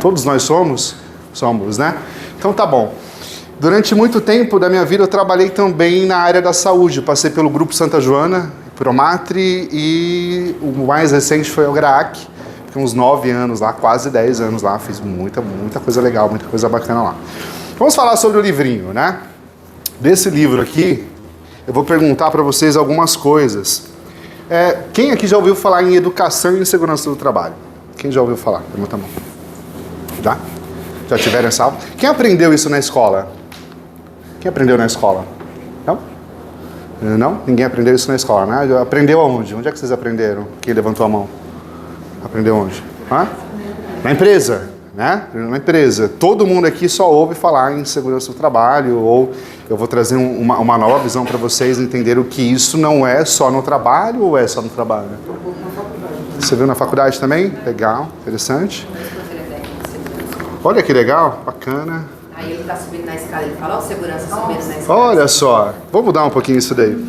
Todos nós somos, né? Então tá bom. Durante muito tempo da minha vida eu trabalhei também na área da saúde. Passei pelo Grupo Santa Joana, Promatri e o mais recente foi o GRAAC. Fiquei uns 9 anos lá, quase 10 anos lá. Fiz muita coisa legal, muita coisa bacana lá. Vamos falar sobre o livrinho, né? Desse livro aqui, eu vou perguntar para vocês algumas coisas. Quem aqui já ouviu falar em educação e segurança do trabalho? Quem já ouviu falar? Levanta a mão. Já? Já tiveram essa aula? Quem aprendeu isso na escola? Quem aprendeu na escola? Não? Não? Ninguém aprendeu isso na escola, né? Aprendeu aonde? Onde é que vocês aprenderam? Quem levantou a mão? Aprendeu onde? Hã? Na empresa, né? Na empresa. Todo mundo aqui só ouve falar em segurança do trabalho, ou eu vou trazer uma nova visão para vocês entenderem que isso não é só no trabalho ou é só no trabalho? Você viu na faculdade também? Legal, interessante. Olha que legal, bacana. Aí ele tá subindo na escada, ele fala, ó, segurança subindo na escada. Olha só, vou mudar um pouquinho isso daí.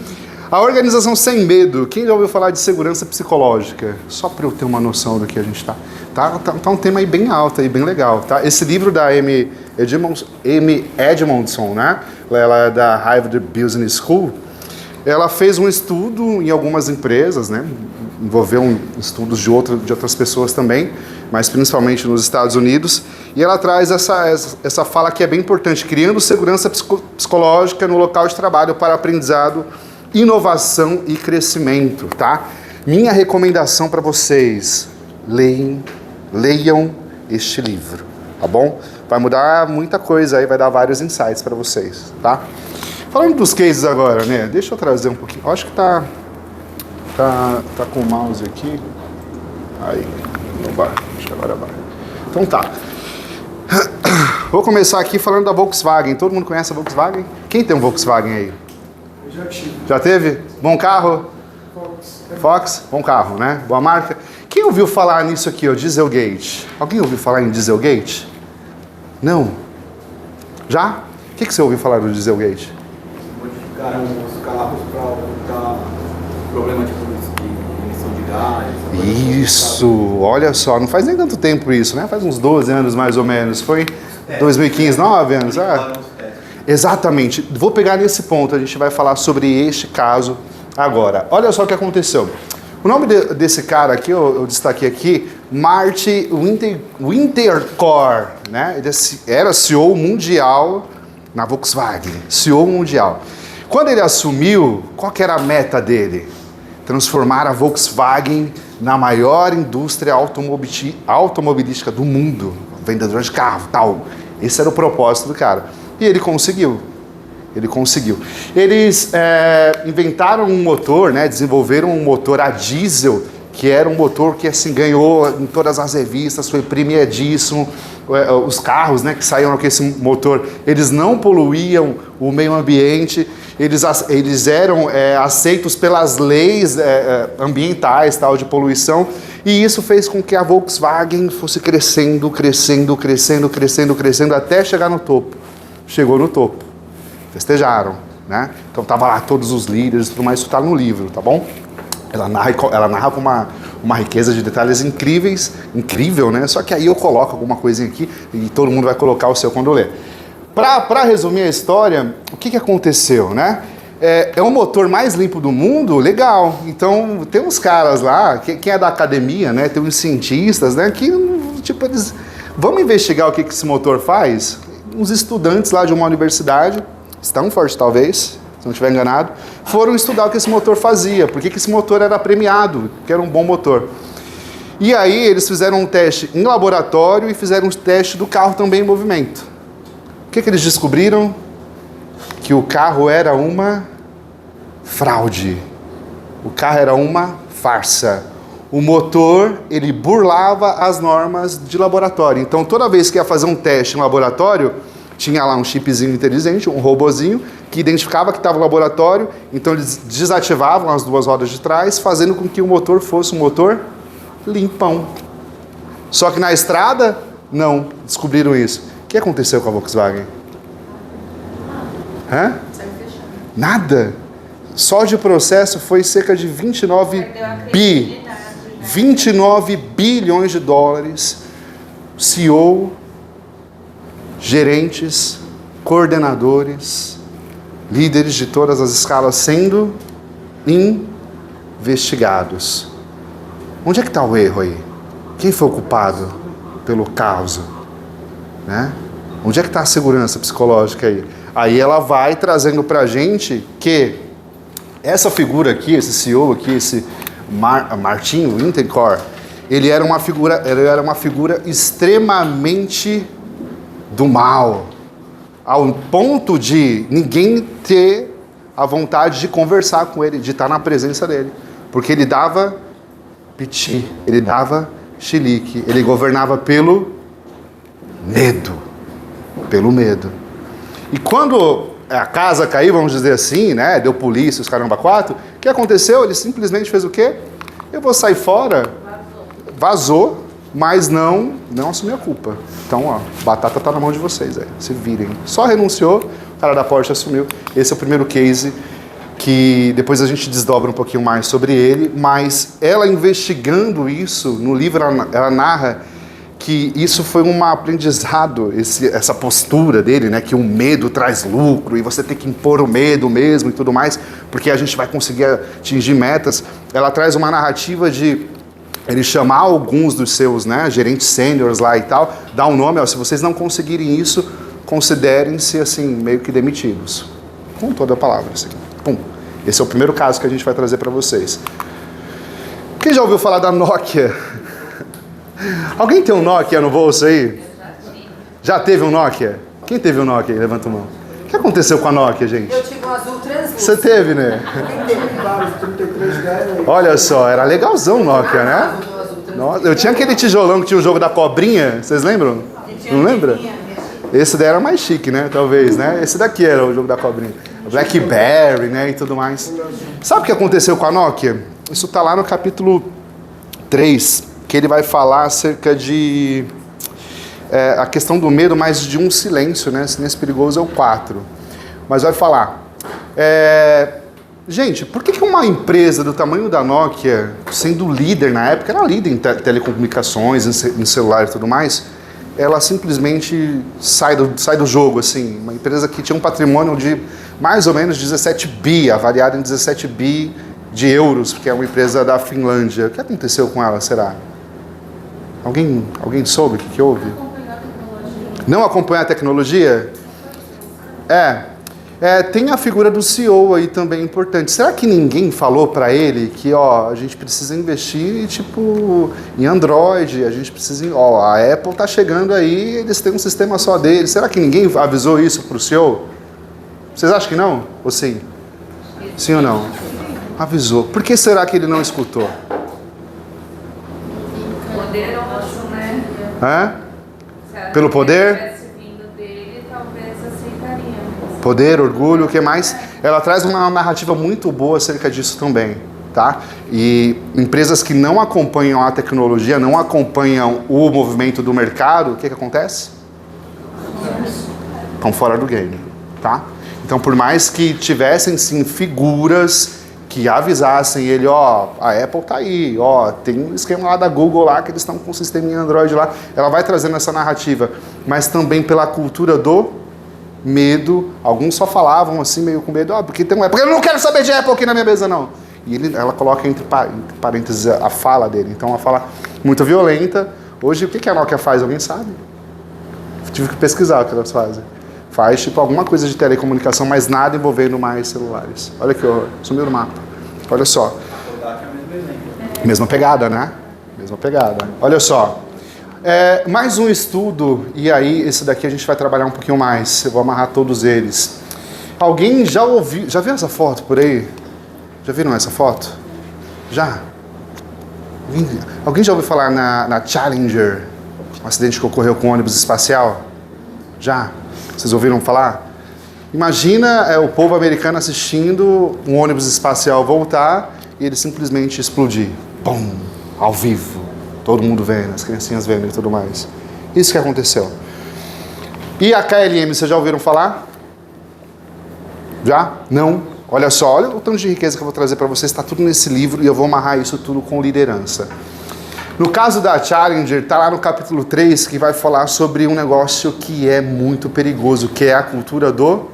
A organização sem medo, quem já ouviu falar de segurança psicológica? Só para eu ter uma noção do que a gente tá. Tá um tema aí bem alto, aí, bem legal, tá? Esse livro da Amy Edmondson, né? Ela é da Harvard Business School. Ela fez um estudo em algumas empresas, né? Envolveu estudos de outras pessoas também, mas principalmente nos Estados Unidos. E ela traz essa fala que é bem importante, criando segurança psicológica no local de trabalho para aprendizado, inovação e crescimento, tá? Minha recomendação para vocês, leiam este livro, tá bom? Vai mudar muita coisa aí, vai dar vários insights para vocês, tá? Falando dos cases agora, né? Deixa eu trazer um pouquinho. Eu acho que tá com o mouse aqui. Aí, não vai. Acho que agora vai. Então tá. Vou começar aqui falando da Volkswagen. Todo mundo conhece a Volkswagen? Quem tem um Volkswagen aí? Eu já tive. Já teve? Bom carro? Fox? Bom carro, né? Boa marca. Quem ouviu falar nisso aqui, ó? Dieselgate. Alguém ouviu falar em Dieselgate? Não? Já? O que você ouviu falar do Dieselgate? Modificaram os carros para evitar problema de emissão de gás. Isso, olha só, não faz nem tanto tempo isso, né? Faz uns 12 anos mais ou menos, foi 2015, 9 anos? Exatamente, vou pegar nesse ponto, a gente vai falar sobre este caso agora. Olha só o que aconteceu. O nome desse cara aqui, eu destaquei aqui, Marty Winterkorn, né? Ele era CEO mundial na Volkswagen, CEO mundial. Quando ele assumiu, qual que era a meta dele? Transformar a Volkswagen na maior indústria automobilística do mundo, vendedor de carro, tal. Esse era o propósito do cara. E ele conseguiu. Eles inventaram um motor, né, desenvolveram um motor a diesel, que era um motor que assim, ganhou em todas as revistas, foi premiadíssimo. Os carros, né, que saíam com esse motor, eles não poluíam o meio ambiente, eles eram aceitos pelas leis ambientais, tal, de poluição, e isso fez com que a Volkswagen fosse crescendo, até chegar no topo. Chegou no topo. Festejaram, né? Então tava lá todos os líderes e tudo mais, isso tá no livro, tá bom? Ela narra com uma riqueza de detalhes incrível, né? Só que aí eu coloco alguma coisinha aqui e todo mundo vai colocar o seu quando ler. Para resumir a história, o que aconteceu, né? É o motor mais limpo do mundo? Legal. Então, tem uns caras lá, quem é da academia, né? Tem uns cientistas, né? Que, tipo, eles... Vamos investigar o que esse motor faz? Uns estudantes lá de uma universidade, Stanford talvez, se não estiver enganado, foram estudar o que esse motor fazia, por que esse motor era premiado, que era um bom motor. E aí eles fizeram um teste em laboratório e fizeram um teste do carro também em movimento. O que eles descobriram? Que o carro era uma fraude. O carro era uma farsa. O motor, ele burlava as normas de laboratório. Então, toda vez que ia fazer um teste em laboratório, tinha lá um chipzinho inteligente, um robozinho, que identificava que estava no laboratório, então eles desativavam as duas rodas de trás, fazendo com que o motor fosse um motor limpão. Só que na estrada, não, descobriram isso. O que aconteceu com a Volkswagen? Nada. Só de processo foi cerca de 29 bilhões de dólares. CEO, gerentes, coordenadores, líderes de todas as escalas sendo investigados. Onde é que está o erro aí? Quem foi o culpado pelo caos? Né? Onde é que está a segurança psicológica aí? Aí ela vai trazendo para a gente que essa figura aqui, esse CEO aqui, esse Martin Winterkorn, ele era uma figura extremamente do mal, ao ponto de ninguém ter a vontade de conversar com ele, de estar na presença dele, porque ele dava piti, ele dava chilique, ele governava pelo medo. E quando a casa caiu, vamos dizer assim, né, deu polícia, os caramba quatro, o que aconteceu? Ele simplesmente fez o quê? Eu vou sair fora, vazou, mas não assumiu a culpa. Então, ó, batata tá na mão de vocês, aí, se virem. Só renunciou, o cara da Porsche assumiu. Esse é o primeiro case que depois a gente desdobra um pouquinho mais sobre ele, mas ela investigando isso, no livro ela narra que isso foi um aprendizado, essa postura dele, né, que o medo traz lucro e você tem que impor o medo mesmo e tudo mais, porque a gente vai conseguir atingir metas. Ela traz uma narrativa de ele chamar alguns dos seus, né, gerentes sêniores lá e tal, dar um nome, ó, se vocês não conseguirem isso, considerem-se assim, meio que demitidos. Com toda a palavra, assim. Pum. Esse é o primeiro caso que a gente vai trazer para vocês. Quem já ouviu falar da Nokia? Alguém tem um Nokia no bolso aí? Já teve um Nokia? Quem teve um Nokia aí? Levanta a mão. O que aconteceu com a Nokia, gente? Eu tive um azul translúcido. Você teve, né? Olha só, era legalzão o Nokia, né? Nossa, eu tinha aquele tijolão que tinha o jogo da cobrinha, vocês lembram? Não lembra? Esse daí era mais chique, né? Talvez, né? Esse daqui era o jogo da cobrinha. Blackberry, né? E tudo mais. Sabe o que aconteceu com a Nokia? Isso tá lá no capítulo 3, que ele vai falar acerca de a questão do medo, mas de um silêncio, né? Silêncio perigoso é o 4. Mas vai falar. Gente, por que uma empresa do tamanho da Nokia, sendo líder na época, era líder em telecomunicações, em celular e tudo mais, ela simplesmente sai do jogo, assim. Uma empresa que tinha um patrimônio de mais ou menos 17 bi, avaliado em 17 bi de euros, porque é uma empresa da Finlândia. O que aconteceu com ela, será? Alguém soube o que houve? Não acompanhar a tecnologia? Tem a figura do CEO aí também importante. Será que ninguém falou para ele que, ó, a gente precisa investir, tipo, em Android, a gente precisa, a Apple tá chegando aí, eles têm um sistema só deles. Será que ninguém avisou isso pro CEO? Vocês acham que não? Ou sim? Sim ou não? Avisou. Por que será que ele não escutou? Poderoso, né? Pelo poder? Poder, orgulho, o que mais? Ela traz uma narrativa muito boa acerca disso também, tá? E empresas que não acompanham a tecnologia, não acompanham o movimento do mercado, o que acontece? Estão fora do game, tá? Então, por mais que tivessem, sim, figuras que avisassem ele, a Apple tá aí, tem um esquema lá da Google lá, que eles estão com um sistema em Android lá, ela vai trazendo essa narrativa, mas também pela cultura do medo. Alguns só falavam assim, meio com medo, porque tem uma Apple, eu não quero saber de Apple aqui na minha mesa, não. E ela coloca entre parênteses a fala dele, então uma fala muito violenta. Hoje, o que a Nokia faz? Alguém sabe? Tive que pesquisar o que elas fazem. Faz tipo alguma coisa de telecomunicação, mas nada envolvendo mais celulares. Olha que horror, sumiu no mapa. Olha só. Mesma pegada, né? Mesma pegada. Olha só. Mais um estudo, e aí esse daqui a gente vai trabalhar um pouquinho mais. Eu vou amarrar todos eles. Alguém já viu essa foto por aí? Já viram essa foto? Já? Alguém já ouviu falar na Challenger? Um acidente que ocorreu com um ônibus espacial? Já? Vocês ouviram falar? Imagina o povo americano assistindo um ônibus espacial voltar e ele simplesmente explodir. Pum! Ao vivo. Todo mundo vendo, as criancinhas vendo e tudo mais. Isso que aconteceu. E a KLM, vocês já ouviram falar? Já? Não? Olha só, olha o tanto de riqueza que eu vou trazer para vocês. Está tudo nesse livro e eu vou amarrar isso tudo com liderança. No caso da Challenger, está lá no capítulo 3, que vai falar sobre um negócio que é muito perigoso, que é a cultura do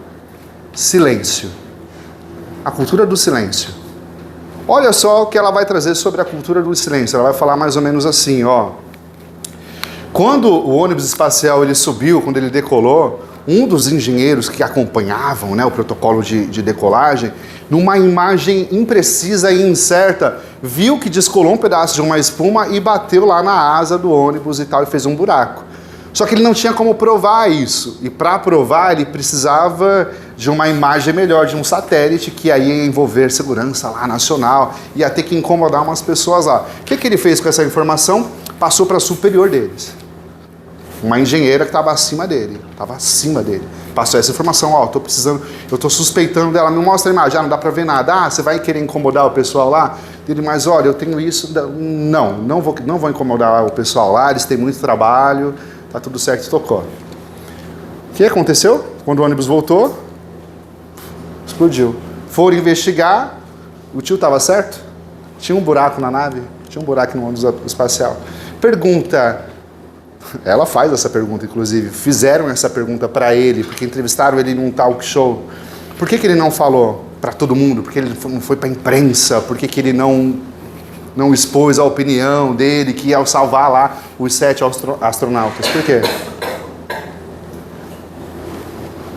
silêncio. A cultura do silêncio. Olha só o que ela vai trazer sobre a cultura do silêncio. Ela vai falar mais ou menos assim, ó. Quando o ônibus espacial ele subiu, quando ele decolou, um dos engenheiros que acompanhavam, né, o protocolo de decolagem, numa imagem imprecisa e incerta, viu que descolou um pedaço de uma espuma e bateu lá na asa do ônibus e tal, e fez um buraco. Só que ele não tinha como provar isso. E para provar, ele precisava de uma imagem melhor, de um satélite, que aí ia envolver segurança lá nacional, ia ter que incomodar umas pessoas lá. O que ele fez com essa informação? Passou para superior deles. Uma engenheira que estava acima dele. Passou essa informação, ó, eu tô suspeitando dela, me mostra a imagem, não dá para ver nada. Ah, você vai querer incomodar o pessoal lá? Ele, mas olha, eu tenho isso, não vou incomodar o pessoal lá, eles têm muito trabalho, tá tudo certo, tocou. O que aconteceu? Quando o ônibus voltou, explodiu. Foram investigar, o tio estava certo? Tinha um buraco na nave, tinha um buraco no ônibus espacial. Pergunta, ela faz essa pergunta, inclusive, fizeram essa pergunta para ele, porque entrevistaram ele num talk show. Por que ele não falou para todo mundo? Por que ele não foi para a imprensa? Por que ele não expôs a opinião dele, que ia salvar lá os 7 astronautas? Por quê?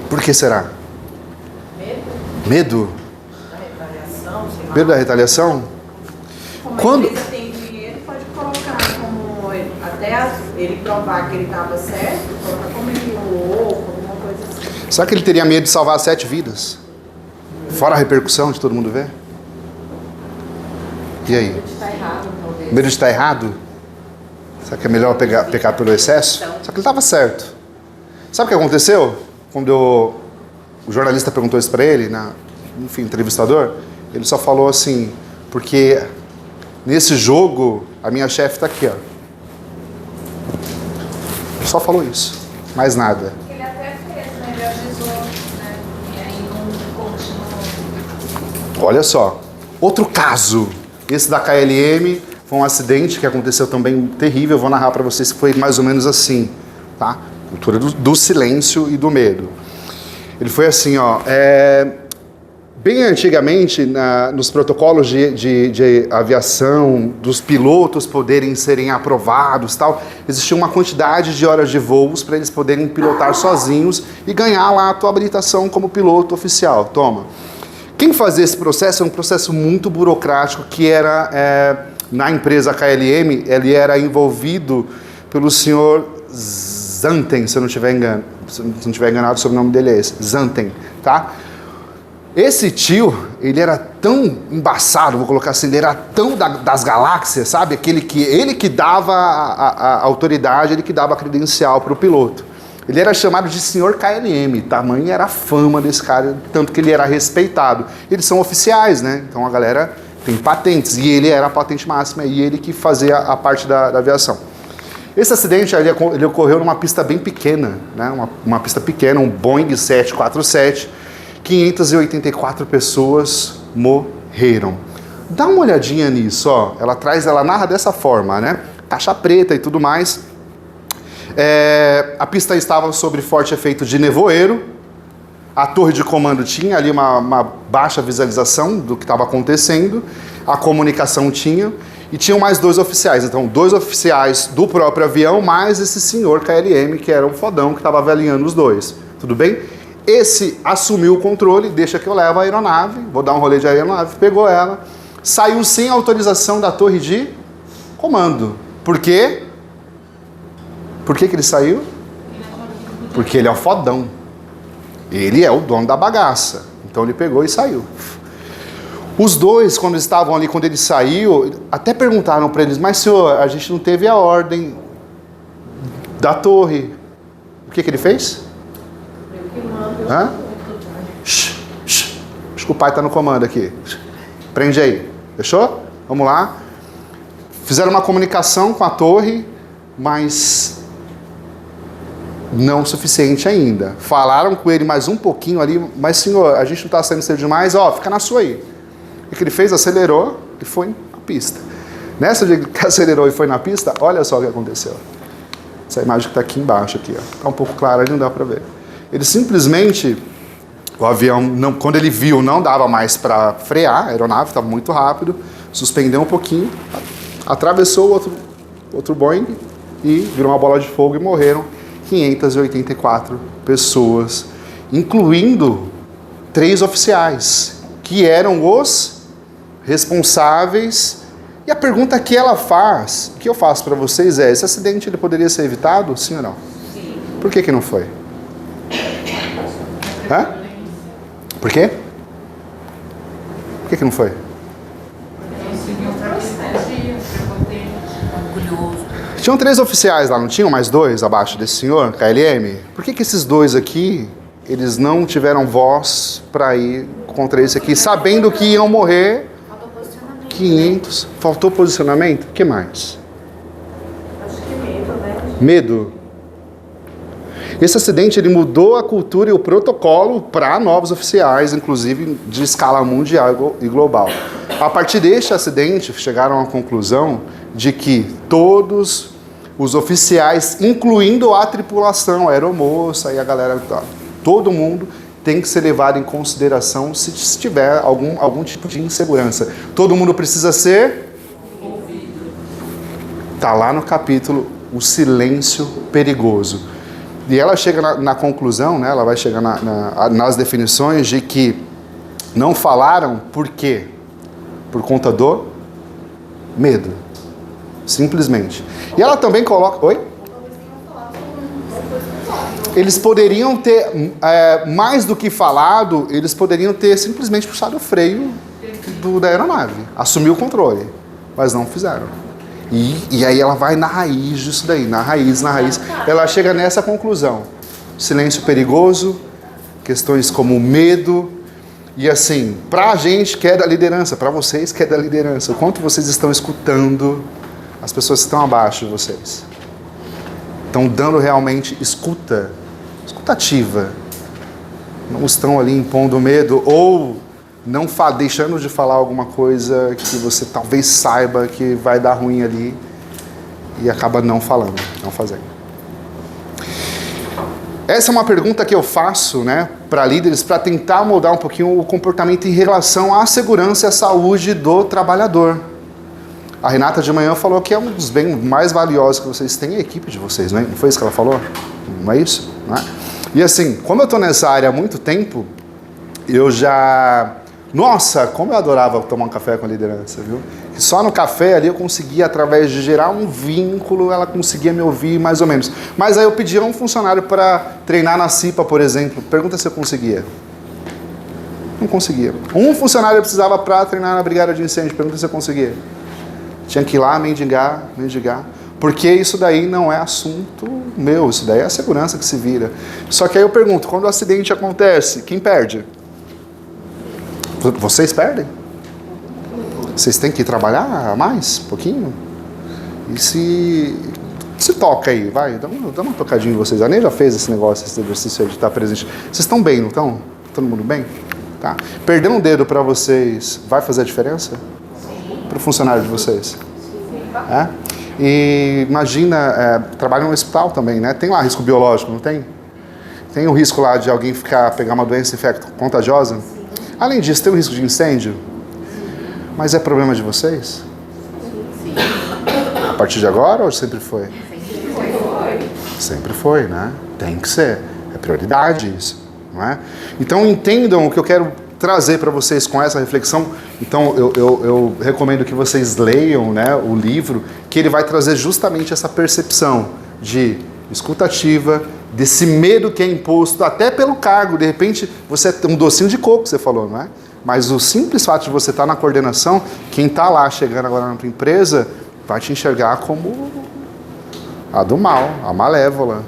Por que será? Medo? Da retaliação, sei lá. Medo da retaliação? Como Quando- a empresa tem dinheiro, pode colocar como até ele provar que ele estava certo, colocar como ele ou alguma coisa assim. Será que ele teria medo de salvar 7 vidas? Fora a repercussão de todo mundo ver? E aí? Está errado, talvez. Medo de estar errado? Será que é melhor pecar pelo excesso? Só que ele estava certo. Sabe o que aconteceu? Quando o jornalista perguntou isso para ele, enfim, entrevistador, ele só falou assim, porque nesse jogo a minha chefe está aqui, ó. Ele só falou isso, mais nada. Ele até fez, né? Ele avisou, né? E aí não continuou. Olha só, outro caso, esse da KLM, foi um acidente que aconteceu também terrível, eu vou narrar para vocês que foi mais ou menos assim, tá? Cultura do silêncio e do medo. Ele foi assim, ó, bem antigamente, nos protocolos de aviação, dos pilotos poderem serem aprovados, tal, existia uma quantidade de horas de voos para eles poderem pilotar sozinhos e ganhar lá a tua habilitação como piloto oficial. Toma. Quem fazia esse processo é um processo muito burocrático que era, na empresa KLM, ele era envolvido pelo senhor Zanten, se eu não estiver enganado, o sobrenome dele é esse, Zanten, tá? Esse tio, ele era tão embaçado, vou colocar assim, ele era tão das galáxias, sabe? Ele que dava a autoridade, ele que dava a credencial para o piloto. Ele era chamado de senhor KLM, tamanho era a fama desse cara, tanto que ele era respeitado. Eles são oficiais, né? Então a galera tem patentes, e ele era a patente máxima, e ele que fazia a parte da aviação. Esse acidente ele ocorreu numa pista bem pequena, né? Uma pista pequena, um Boeing 747, 584 pessoas morreram. Dá uma olhadinha nisso, ó. Ela narra dessa forma, né? Caixa preta e tudo mais. A pista estava sob forte efeito de nevoeiro. A torre de comando tinha ali uma baixa visualização do que estava acontecendo. A comunicação tinha. E tinham mais 2 oficiais. Então, 2 oficiais do próprio avião, mais esse senhor KLM, que era um fodão, que estava avaliando os 2. Tudo bem? Esse assumiu o controle, deixa que eu levo a aeronave, vou dar um rolê de aeronave, pegou ela, saiu sem autorização da torre de comando. Por quê? Por que ele saiu? Porque ele é o fodão. Ele é o dono da bagaça. Então ele pegou e saiu. Os 2, quando estavam ali, quando ele saiu, até perguntaram para eles, mas senhor, a gente não teve a ordem da torre. O que ele fez? Hã? Acho que o pai está no comando aqui. Prende aí. Fechou? Vamos lá. Fizeram uma comunicação com a torre, mas não o suficiente ainda. Falaram com ele mais um pouquinho ali, mas senhor, a gente não está saindo cedo demais, ó, fica na sua aí. O que ele fez? Acelerou e foi na pista. Nessa de que acelerou e foi na pista, olha só o que aconteceu. Essa imagem que está aqui embaixo, aqui, ó. Tá um pouco clara, ali não dá para ver. Ele simplesmente, o avião, não, quando ele viu, não dava mais para frear, a aeronave estava muito rápido, suspendeu um pouquinho, atravessou outro Boeing e virou uma bola de fogo e morreram 584 pessoas, incluindo 3 oficiais, que eram os responsáveis. E a pergunta que ela faz, que eu faço para vocês é, esse acidente ele poderia ser evitado, sim ou não? Sim. Por que não foi? Hã? Por quê? Por que não foi? Tinham 3 oficiais lá, não tinham mais 2 abaixo desse senhor, KLM? Por que esses 2 aqui, eles não tiveram voz para ir contra esse aqui, sabendo que iam morrer 500? Faltou posicionamento? O que mais? Acho que medo, né? Medo. Esse acidente ele mudou a cultura e o protocolo para novos oficiais, inclusive de escala mundial e global. A partir deste acidente, chegaram à conclusão de que todos os oficiais, incluindo a tripulação, a aeromoça e a galera, todo mundo tem que ser levado em consideração se tiver algum tipo de insegurança. Todo mundo precisa ser ouvido. Está lá no capítulo O Silêncio Perigoso. E ela chega na conclusão, né, ela vai chegar nas definições de que não falaram por quê? Por conta do medo. Simplesmente. E ela também coloca... Oi? Eles poderiam ter, mais do que falado, eles poderiam ter simplesmente puxado o freio da aeronave, assumir o controle, mas não fizeram. E aí ela vai na raiz disso daí, na raiz, ela chega nessa conclusão. Silêncio perigoso, questões como medo, e assim, pra gente que é da liderança, pra vocês que é da liderança, o quanto vocês estão escutando as pessoas que estão abaixo de vocês. Estão dando realmente escutativa. Não estão ali impondo medo ou não deixando de falar alguma coisa que você talvez saiba que vai dar ruim ali e acaba não falando, não fazendo. Essa é uma pergunta que eu faço, né, para líderes, para tentar mudar um pouquinho o comportamento em relação à segurança e à saúde do trabalhador. A Renata de manhã falou que é um dos bens mais valiosos que vocês têm, a equipe de vocês, não é? Não foi isso que ela falou? Não é isso? Não é? E assim, como eu estou nessa área há muito tempo, eu já... Nossa, como eu adorava tomar um café com a liderança, viu? Que só no café ali eu conseguia, através de gerar um vínculo, ela conseguia me ouvir mais ou menos. Mas aí eu pedia a um funcionário para treinar na CIPA, por exemplo. Pergunta se eu conseguia. Não conseguia. Um funcionário eu precisava para treinar na brigada de incêndio. Pergunta se eu conseguia. Tinha que ir lá mendigar. Porque isso daí não é assunto meu, isso daí é a segurança que se vira. Só que aí eu pergunto, quando o acidente acontece, quem perde? Vocês perdem? Vocês têm que trabalhar mais, um pouquinho? E se toca aí, vai, dá uma tocadinha em vocês. A Ney já fez esse negócio, esse exercício aí de estar presente. Vocês estão bem, não estão? Todo mundo bem? Tá. Perder um dedo para vocês vai fazer a diferença? Para o funcionário de vocês? É? E imagina, trabalha no hospital também, né? Tem lá risco biológico, não tem? Tem o risco lá de alguém pegar uma doença infecto-contagiosa? Além disso, tem o risco de incêndio? Mas é problema de vocês? Sim. A partir de agora ou sempre foi? Sempre foi, né? Tem que ser. É prioridade isso, não é? Então entendam o que eu quero trazer para vocês com essa reflexão. Então eu recomendo que vocês leiam, né, o livro, que ele vai trazer justamente essa percepção de escutativa, desse medo que é imposto até pelo cargo. De repente você é um docinho de coco, você falou, não é? Mas o simples fato de você estar na coordenação, quem está lá chegando agora na tua empresa vai te enxergar como a do mal, a malévola,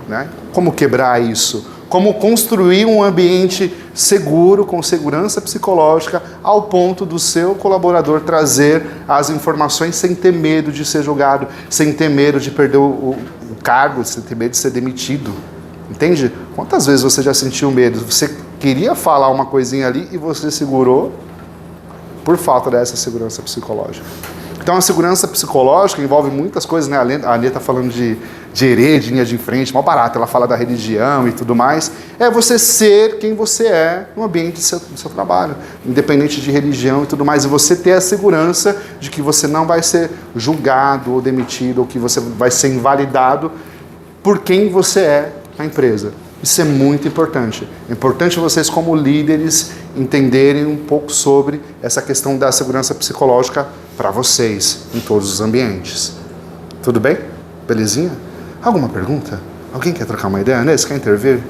né? Como quebrar isso? Como construir um ambiente seguro, com segurança psicológica, ao ponto do seu colaborador trazer as informações sem ter medo de ser julgado, sem ter medo de perder o cargo, sem ter medo de ser demitido. Entende? Quantas vezes você já sentiu medo? Você queria falar uma coisinha ali e você segurou por falta dessa segurança psicológica. Então a segurança psicológica envolve muitas coisas, né? A Alê está falando de herê, de linha de frente, mó barato, ela fala da religião e tudo mais. É você ser quem você é no ambiente do seu trabalho, independente de religião e tudo mais. E você ter a segurança de que você não vai ser julgado ou demitido, ou que você vai ser invalidado por quem você é na empresa. Isso é muito importante. É importante vocês, como líderes, entenderem um pouco sobre essa questão da segurança psicológica para vocês, em todos os ambientes. Tudo bem? Belezinha? Alguma pergunta? Alguém quer trocar uma ideia? Nesse, quer intervir?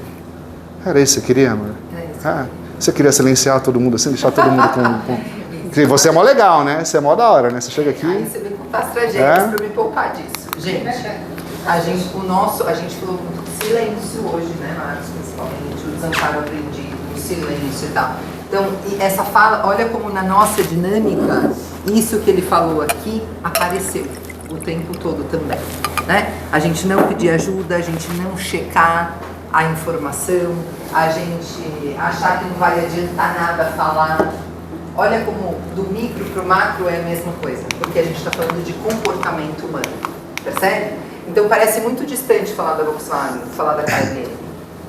Era isso que você queria, amor? É isso. Ah, você queria silenciar todo mundo assim, deixar todo mundo com... Você é mó legal, né? Você é mó da hora, né? Você chega aqui... Aí você vem contar as tragédias pra me poupar disso. Gente, a gente falou muito de silêncio hoje, né, Marcos? Principalmente o desamparo aprendido, o silêncio e tal. Então, e essa fala, olha como na nossa dinâmica, isso que ele falou aqui apareceu o tempo todo também, né? A gente não pedir ajuda, a gente não checar a informação, a gente achar que não vai adiantar nada falar. Olha como do micro para o macro é a mesma coisa, porque a gente está falando de comportamento humano, percebe? Então parece muito distante falar da Volkswagen, falar da KLM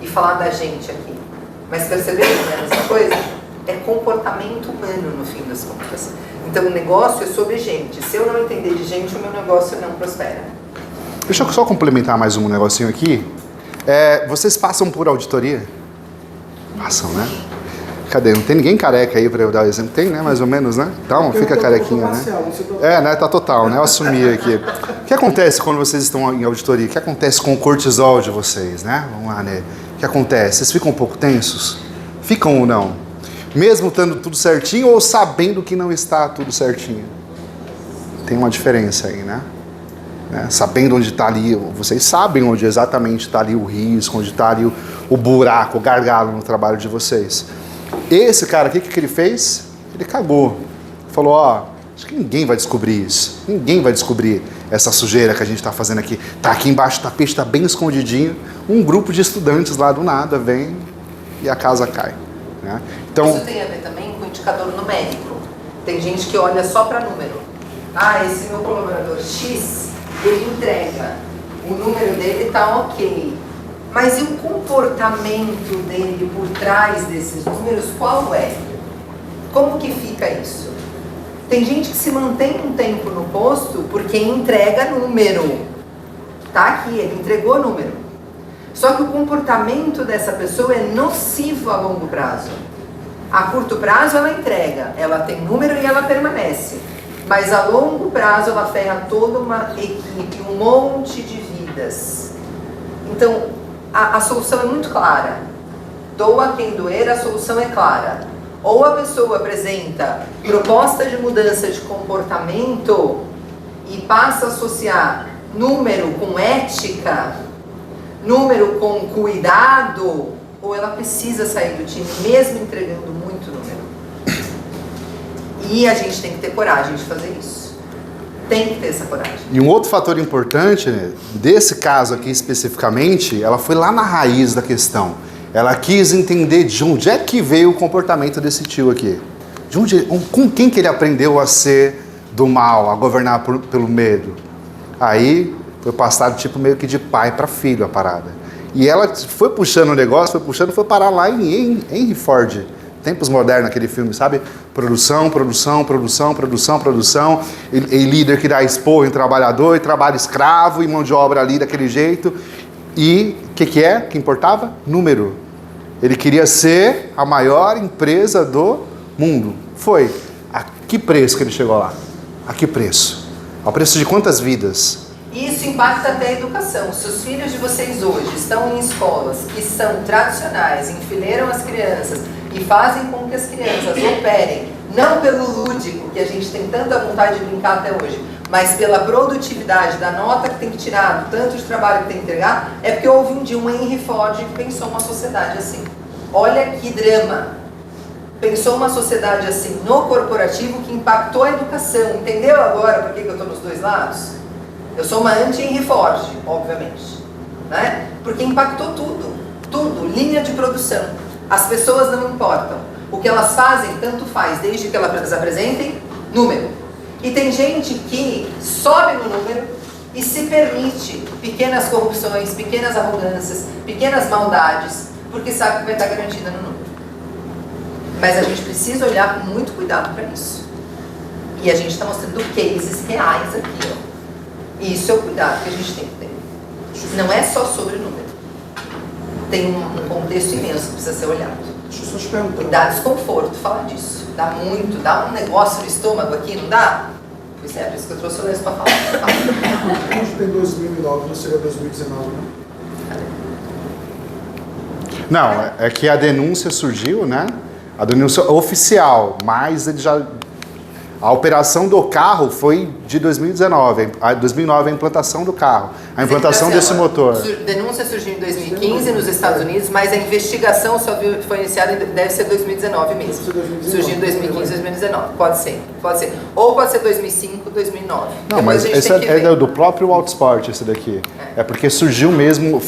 e falar da gente aqui. Mas perceberam, né, essa coisa? É comportamento humano no fim das contas. Então o negócio é sobre gente. Se eu não entender de gente, o meu negócio não prospera. Deixa eu só complementar mais um negocinho aqui. Vocês passam por auditoria? Passam, né? Cadê? Não tem ninguém careca aí para eu dar o exemplo? Tem, né? Mais ou menos, né? Então, fica carequinha, né? Né? Tá total, né? Eu assumi aqui. O que acontece quando vocês estão em auditoria? O que acontece com o cortisol de vocês, né? Vamos lá, né? O que acontece? Vocês ficam um pouco tensos? Ficam ou não? Mesmo estando tudo certinho ou sabendo que não está tudo certinho? Tem uma diferença aí, né? Sabendo onde está ali, vocês sabem onde exatamente está ali o risco, onde está ali o buraco, o gargalo no trabalho de vocês. Esse cara aqui, o que ele fez? Ele cagou. Falou, acho que ninguém vai descobrir isso. Ninguém vai descobrir essa sujeira que a gente está fazendo aqui. Tá aqui embaixo do tapete, está bem escondidinho. Um grupo de estudantes lá do nada vem e a casa cai. Né? Então, isso tem a ver também com o indicador numérico. Tem gente que olha só para número. Esse meu colaborador X, ele entrega. O número dele está ok. Mas e o comportamento dele por trás desses números, qual é? Como que fica isso? Tem gente que se mantém um tempo no posto porque entrega número. Tá aqui, ele entregou número. Só que o comportamento dessa pessoa é nocivo a longo prazo. A curto prazo ela entrega, ela tem número e ela permanece. Mas a longo prazo ela ferra toda uma equipe, um monte de vidas. Então, a solução é muito clara. Doa quem doer, a solução é clara. Ou a pessoa apresenta proposta de mudança de comportamento e passa a associar número com ética, número com cuidado, ou ela precisa sair do time mesmo entregando muito número. E a gente tem que ter coragem de fazer isso. Tem que ter essa coragem. E um outro fator importante, né, desse caso aqui especificamente, ela foi lá na raiz da questão. Ela quis entender de onde é que veio o comportamento desse tio aqui. Com quem que ele aprendeu a ser do mal, a governar pelo medo. Aí foi passado tipo meio que de pai para filho a parada. E ela foi puxando o negócio, foi parar lá em Henry Ford. Tempos modernos, aquele filme, sabe? Produção. E líder que dá esporro em trabalhador, e trabalho escravo, e mão de obra ali daquele jeito. E o que importava? Número. Ele queria ser a maior empresa do mundo. Foi. A que preço que ele chegou lá? A que preço? Ao preço de quantas vidas? Isso impacta até a educação. Se os filhos de vocês hoje estão em escolas que são tradicionais, enfileiram as crianças e fazem com que as crianças operem, não pelo lúdico, que a gente tem tanta vontade de brincar até hoje, mas pela produtividade da nota que tem que tirar, do tanto de trabalho que tem que entregar, é porque houve um dia um Henry Ford que pensou uma sociedade assim. Olha que drama! Pensou uma sociedade assim no corporativo que impactou a educação. Entendeu agora por que eu estou nos dois lados? Eu sou uma anti-Henry Ford, obviamente, né? Porque impactou tudo, linha de produção. As pessoas não importam. O que elas fazem, tanto faz, desde que elas apresentem número. E tem gente que sobe no número e se permite pequenas corrupções, pequenas arrogâncias, pequenas maldades, porque sabe que vai estar garantida no número. Mas a gente precisa olhar com muito cuidado para isso. E a gente está mostrando cases reais aqui, ó. E isso é o cuidado que a gente tem que ter. Não é só sobre o número. Tem um contexto imenso que precisa ser olhado. Deixa eu só te perguntar. E dá desconforto falar disso. Dá muito, dá um negócio no estômago aqui, não dá? Pois é, por isso que eu trouxe o Lourenço para falar. Onde tem 2009, não seria 2019, né? Não, é que a denúncia surgiu, né? A denúncia oficial, mas ele já... A operação do carro foi de 2019, 2009 a implantação do carro, a implantação desse motor. Denúncia surgiu em 2015 nos Estados Unidos, mas a investigação só foi iniciada, deve ser 2019 mesmo. Surgiu em 2015, 2019, pode ser. Ou pode ser 2005, 2009. Não, mas esse é do próprio Autosport, esse daqui. É porque surgiu mesmo,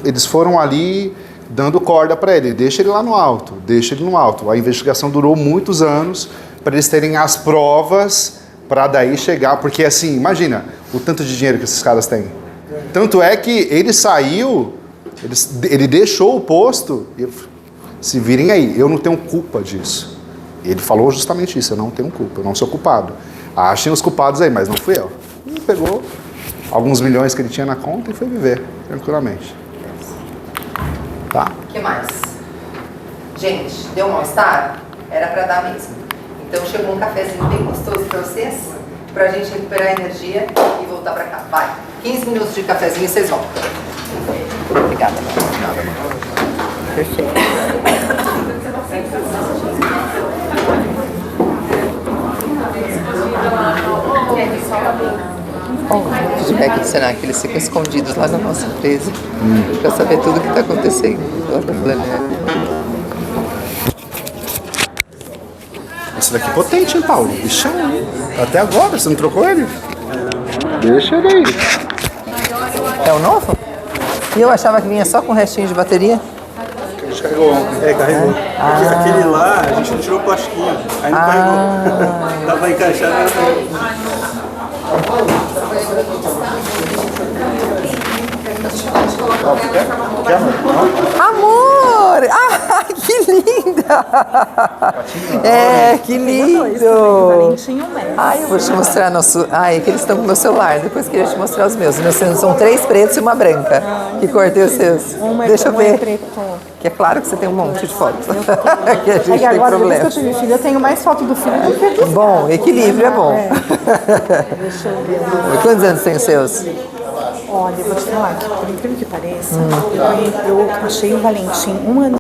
eles foram ali dando corda para ele, deixa ele lá no alto, deixa ele no alto. A investigação durou muitos anos, para eles terem as provas para daí chegar, porque assim, imagina o tanto de dinheiro que esses caras têm. Tanto é que ele saiu, ele deixou o posto, e se virem aí, eu não tenho culpa disso. Ele falou justamente isso, eu não tenho culpa, eu não sou culpado. Achem os culpados aí, mas não fui eu. Ele pegou alguns milhões que ele tinha na conta e foi viver tranquilamente. Tá? O que mais? Gente, deu um mal-estar? Era para dar mesmo. Então chegou um cafezinho bem gostoso para vocês, para a gente recuperar a energia e voltar para cá. Vai, 15 minutos de cafezinho e vocês voltam. Obrigada. Nada, mano. Perfeito. O feedback do Senac, eles ficam escondidos lá na nossa empresa para saber tudo o que está acontecendo lá da Planeta. Esse daqui é potente, hein, Paulo? Bichão, hein? Até agora, você não trocou ele? Deixa ele aí. É o novo? E eu achava que vinha só com restinho de bateria? Descarregou ontem. É, carregou. Aquele lá, a gente não tirou o plastiquinho. Aí não carregou. Tava encaixado, mas não carregou. Amor! Ah, que linda! É, que lindo! Ai, eu vou te mostrar nosso... Ai, é que eles estão com o meu celular. Depois queria te mostrar os meus. Os meus são 3 pretos e uma branca. Que cor tem os seus? Deixa eu ver. Que é claro que você tem um monte de fotos. Que a gente tem agora, problema. depois que eu tive filho, eu tenho mais foto do filho do que do filho. Bom, equilíbrio é bom. Deixa eu ver. Quantos anos tem os seus? Olha, eu vou te falar, por incrível que pareça, eu achei o Valentim 1 ano